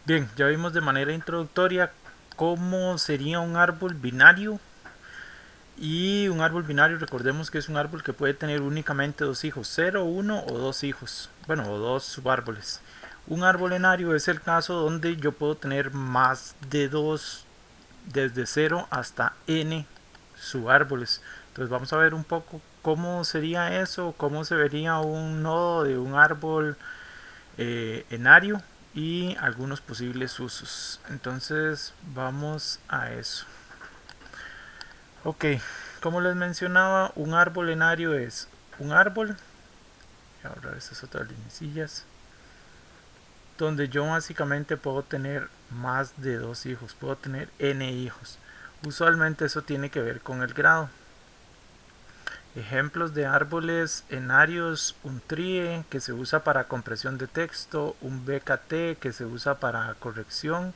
Bien, ya vimos de manera introductoria cómo sería un árbol binario. Y un árbol binario, recordemos que es un árbol que puede tener únicamente dos hijos, cero, uno o dos hijos, bueno, o dos subárboles. Un árbol enario es el caso donde yo puedo tener más de dos, desde cero hasta n subárboles. Entonces vamos a ver un poco cómo sería eso, cómo se vería un nodo de un árbol enario y algunos posibles usos. Entonces vamos a eso. Ok, como les mencionaba, un árbol enario es un árbol, y ahora estas otras linecillas, donde yo básicamente puedo tener más de dos hijos, puedo tener n hijos. Usualmente eso tiene que ver con el grado. Ejemplos de árboles enarios: un trie que se usa para compresión de texto, un BKT que se usa para corrección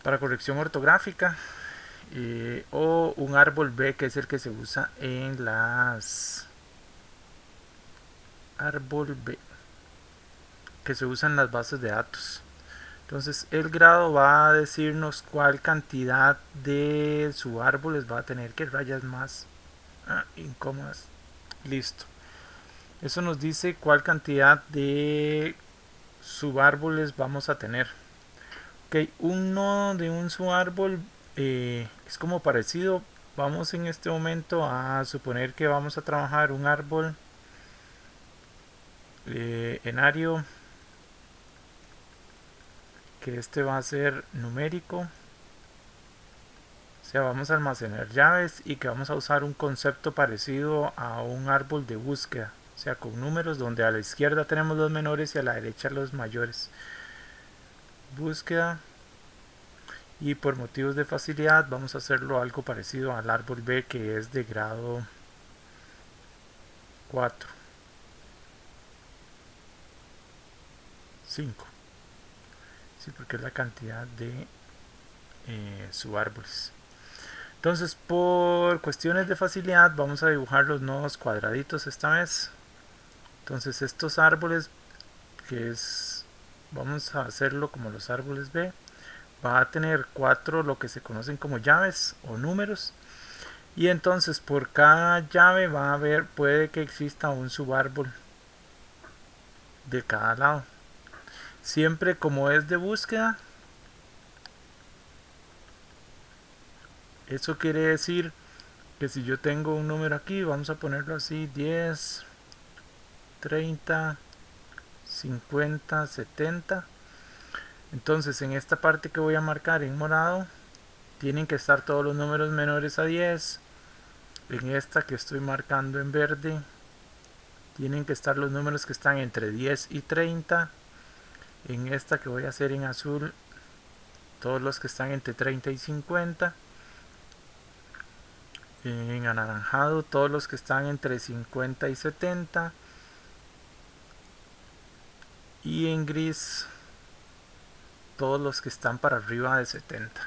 ortográfica, o un árbol B que es el que se usa en las árbol B que se usa en las bases de datos. Entonces el grado va a decirnos cuál cantidad de subárboles va a tener. Que rayas más incómodas. Listo. Eso nos dice cuál cantidad de subárboles vamos a tener. Ok, un nodo de un subárbol es como parecido. Vamos en este momento a suponer que vamos a trabajar un árbol enario, que este va a ser numérico. O sea, vamos a almacenar llaves y que vamos a usar un concepto parecido a un árbol de búsqueda. O sea, con números donde a la izquierda tenemos los menores y a la derecha los mayores. Búsqueda. Y por motivos de facilidad vamos a hacerlo algo parecido al árbol B, que es de grado 4, 5. Sí, porque es la cantidad de subárboles. Entonces, por cuestiones de facilidad, vamos a dibujar los nodos cuadraditos esta vez. Entonces, estos árboles, que es, vamos a hacerlo como los árboles B, va a tener cuatro lo que se conocen como llaves o números. Y entonces, por cada llave va a haber, puede que exista un subárbol de cada lado. Siempre como es de búsqueda, eso quiere decir que si yo tengo un número aquí, vamos a ponerlo así: 10, 30, 50, 70. Entonces en esta parte que voy a marcar en morado, tienen que estar todos los números menores a 10. En esta que estoy marcando en verde, tienen que estar los números que están entre 10 y 30. En esta que voy a hacer en azul, todos los que están entre 30 y 50. En anaranjado, todos los que están entre 50 y 70. Y en gris, todos los que están para arriba de 70.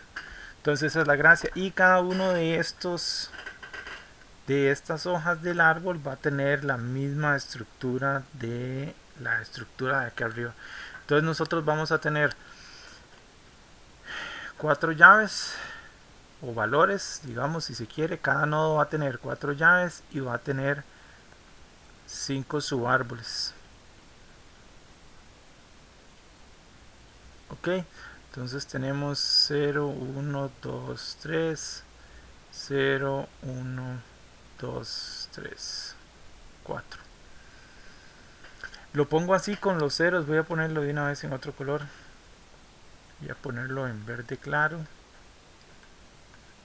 Entonces esa es la gracia. Y cada uno de estas hojas del árbol va a tener la misma estructura de la estructura de aquí arriba. Entonces nosotros vamos a tener cuatro llaves o valores, digamos, si se quiere. Cada nodo va a tener cuatro llaves y va a tener cinco subárboles. Ok, entonces tenemos 0, 1, 2, 3, 0, 1, 2, 3, 4. Lo pongo así con los ceros. Voy a ponerlo de una vez en otro color. Voy a ponerlo en verde claro.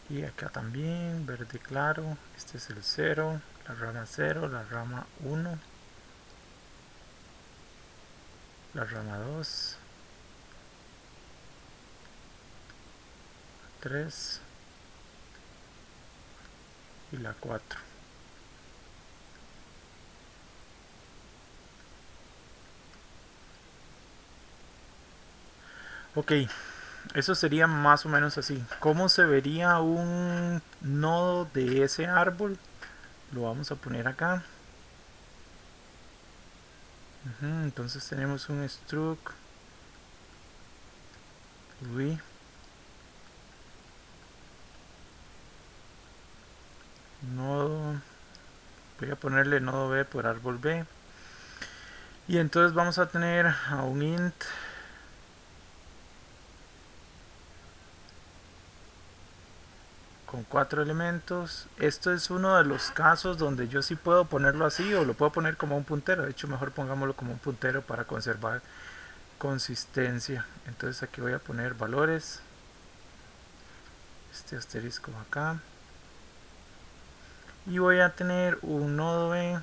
Y acá también, verde claro. Este es el 0, la rama 0, la rama 1, la rama 2, 3 y la 4. Ok, eso sería más o menos así. ¿Cómo se vería un nodo de ese árbol? Lo vamos a poner acá. Entonces tenemos un struct Uy. Nodo. Voy a ponerle nodo B por árbol B. Y entonces vamos a tener a un int con 4 elementos. Esto es uno de los casos donde yo sí puedo ponerlo así o lo puedo poner como un puntero. De hecho, mejor pongámoslo como un puntero para conservar consistencia. Entonces aquí voy a poner valores. Este asterisco acá. Y voy a tener un nodo B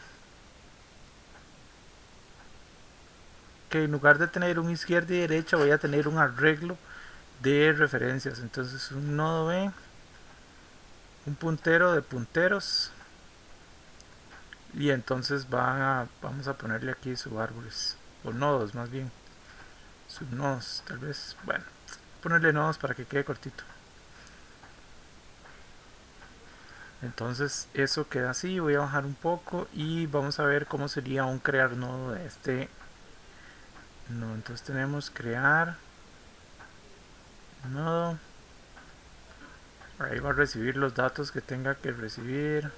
que en lugar de tener un izquierda y derecha voy a tener un arreglo de referencias. Entonces un nodo B, un puntero de punteros, y entonces vamos a ponerle aquí subárboles o nodos, más bien subnodos, tal vez. Bueno, ponerle nodos para que quede cortito. Entonces eso queda así. Voy a bajar un poco y vamos a ver cómo sería un crear nodo de este. No, entonces tenemos crear nodo. Ahí va a recibir los datos que tenga que recibir.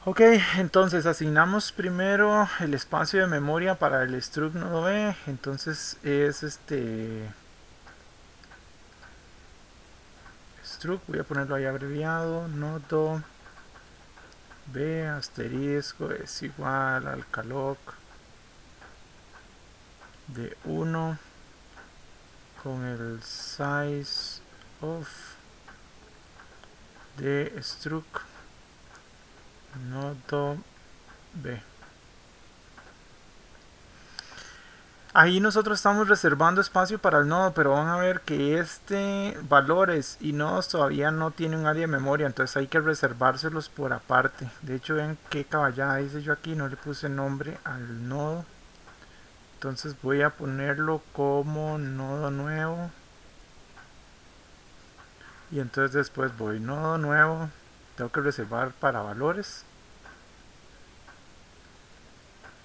Ok, entonces asignamos primero el espacio de memoria para el struct nodo B. Entonces es struct, voy a ponerlo ahí abreviado, nodo B asterisco es igual al calloc de 1 con el size of de struct nodo B. Ahí nosotros estamos reservando espacio para el nodo, pero van a ver que valores y nodos todavía no tiene un área de memoria, entonces hay que reservárselos por aparte. De hecho, ven qué caballada hice yo aquí, no le puse nombre al nodo. Entonces voy a ponerlo como nodo nuevo. Y entonces después voy nodo nuevo, tengo que reservar para valores.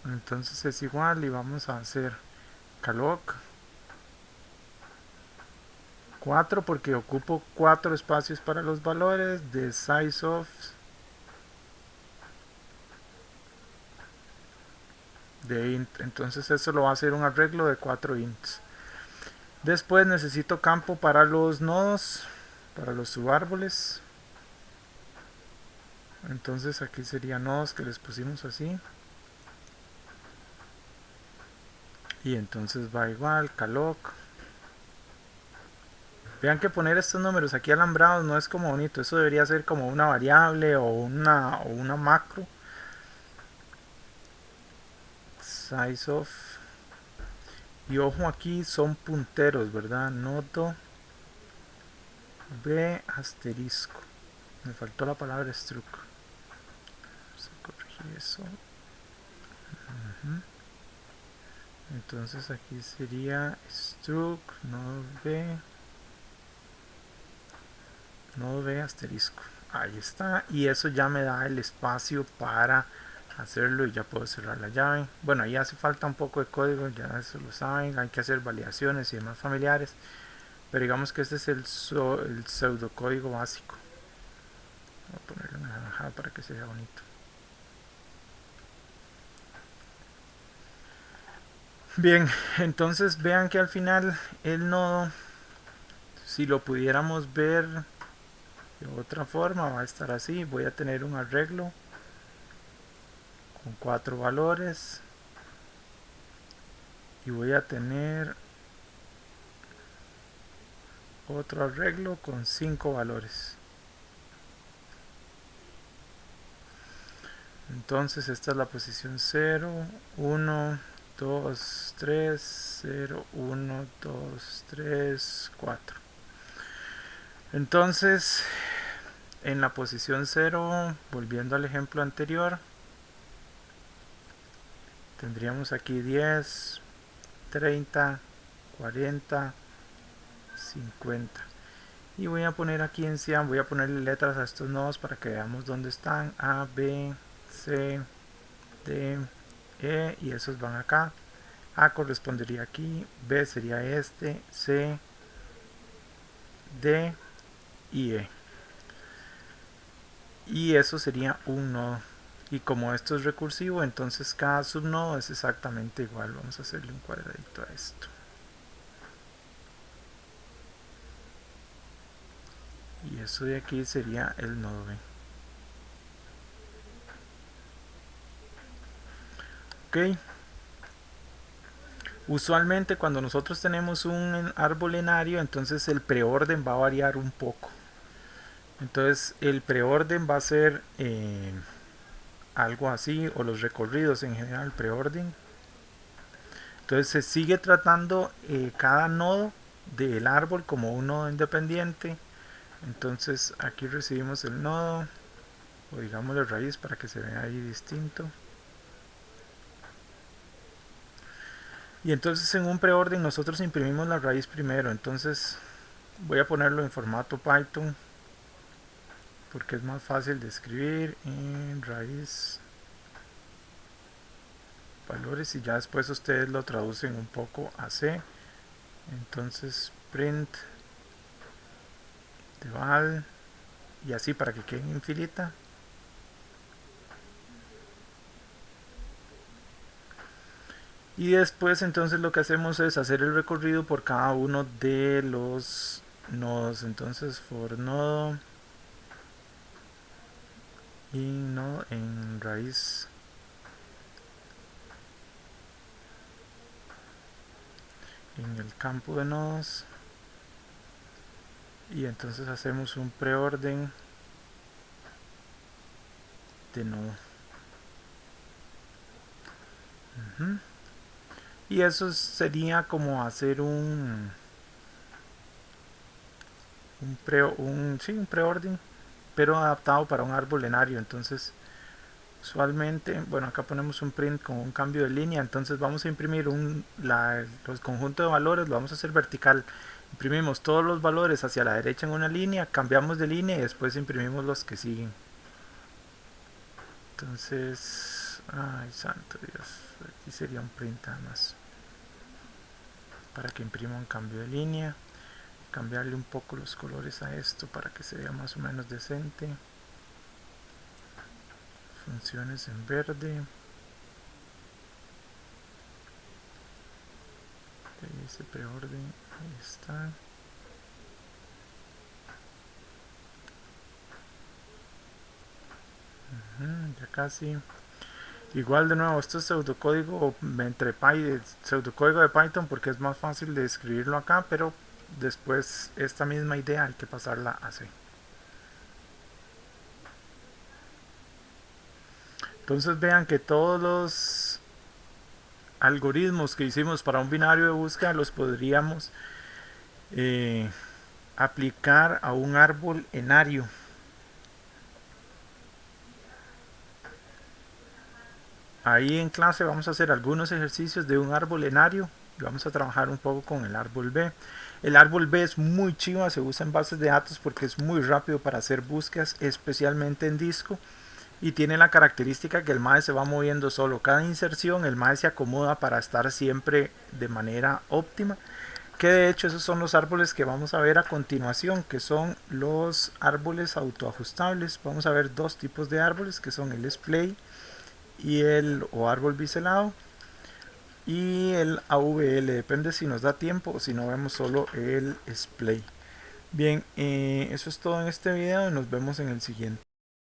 Entonces es igual y vamos a hacer calloc 4 porque ocupo 4 espacios para los valores de size of de int. Entonces eso lo va a hacer un arreglo de 4 ints. Después necesito campo para los nodos, para los subárboles. Entonces aquí serían nodos que les pusimos así. Y entonces va igual, calloc. Vean que poner estos números aquí alambrados no es como bonito. Eso debería ser como una variable o una macro. Size of. Y ojo, aquí son punteros, ¿verdad? Nodo B asterisco. Me faltó la palabra struct. Vamos a corregir eso. Entonces aquí sería struct nodo B asterisco. Ahí está. Y eso ya me da el espacio para hacerlo y ya puedo cerrar la llave. Bueno, ahí hace falta un poco de código, ya eso lo saben. Hay que hacer validaciones y demás familiares. Pero digamos que este es el pseudocódigo básico. Voy a ponerlo en naranja para que se vea bonito. Bien, entonces vean que al final el nodo, si lo pudiéramos ver de otra forma, va a estar así. Voy a tener un arreglo con 4 valores y voy a tener otro arreglo con 5 valores. Entonces esta es la posición 0, 1, 2, 3, 0, 1, 2, 3, 4. Entonces en la posición 0, volviendo al ejemplo anterior, tendríamos aquí 10, 30, 40, 50. Y voy a poner aquí en Cian, voy a ponerle letras a estos nodos para que veamos dónde están. A, B, C, D, E, y esos van acá. A correspondería aquí, B sería este, C, D y E. Y eso sería un nodo. Y como esto es recursivo, entonces cada subnodo es exactamente igual. Vamos a hacerle un cuadradito a esto. Y eso de aquí sería el nodo B. Ok. Usualmente cuando nosotros tenemos un árbol enario, entonces el preorden va a variar un poco. Entonces el preorden va a ser algo así, o los recorridos en general, preorden. Entonces se sigue tratando cada nodo del árbol como un nodo independiente. Entonces aquí recibimos el nodo, o digamos la raíz para que se vea ahí distinto. Y entonces en un preorden nosotros imprimimos la raíz primero. Entonces voy a ponerlo en formato Python porque es más fácil de escribir en raíz valores, y ya después ustedes lo traducen un poco a C. Entonces print de val y así para que quede infinita. Y después entonces lo que hacemos es hacer el recorrido por cada uno de los nodos. Entonces for nodo y nodo en raíz en el campo de nodos, y entonces hacemos un preorden de nodo. Y eso sería como hacer un preorden, pero adaptado para un árbol enario. Entonces usualmente, bueno, acá ponemos un print con un cambio de línea. Entonces vamos a imprimir los conjuntos de valores, lo vamos a hacer vertical. Imprimimos todos los valores hacia la derecha en una línea, cambiamos de línea y después imprimimos los que siguen. Entonces, ay santo Dios, aquí sería un print nada más para que imprima un cambio de línea. Cambiarle un poco los colores a esto para que se vea más o menos decente. Funciones en verde. Ese preorden, ahí está. Ya casi. Igual de nuevo, esto es pseudocódigo pseudocódigo de Python porque es más fácil de escribirlo acá, pero después esta misma idea hay que pasarla a C. Entonces vean que todos los algoritmos que hicimos para un binario de búsqueda los podríamos aplicar a un árbol enario. Ahí en clase vamos a hacer algunos ejercicios de un árbol enario y vamos a trabajar un poco con el árbol B. El árbol B es muy chiva, se usa en bases de datos porque es muy rápido para hacer búsquedas, especialmente en disco, y tiene la característica que el MAE se va moviendo solo. Cada inserción el MAE se acomoda para estar siempre de manera óptima, que de hecho esos son los árboles que vamos a ver a continuación, que son los árboles autoajustables. Vamos a ver dos tipos de árboles, que son el splay y el árbol biselado, y el AVL, depende si nos da tiempo o si no vemos solo el splay. Bien, eso es todo en este video y nos vemos en el siguiente.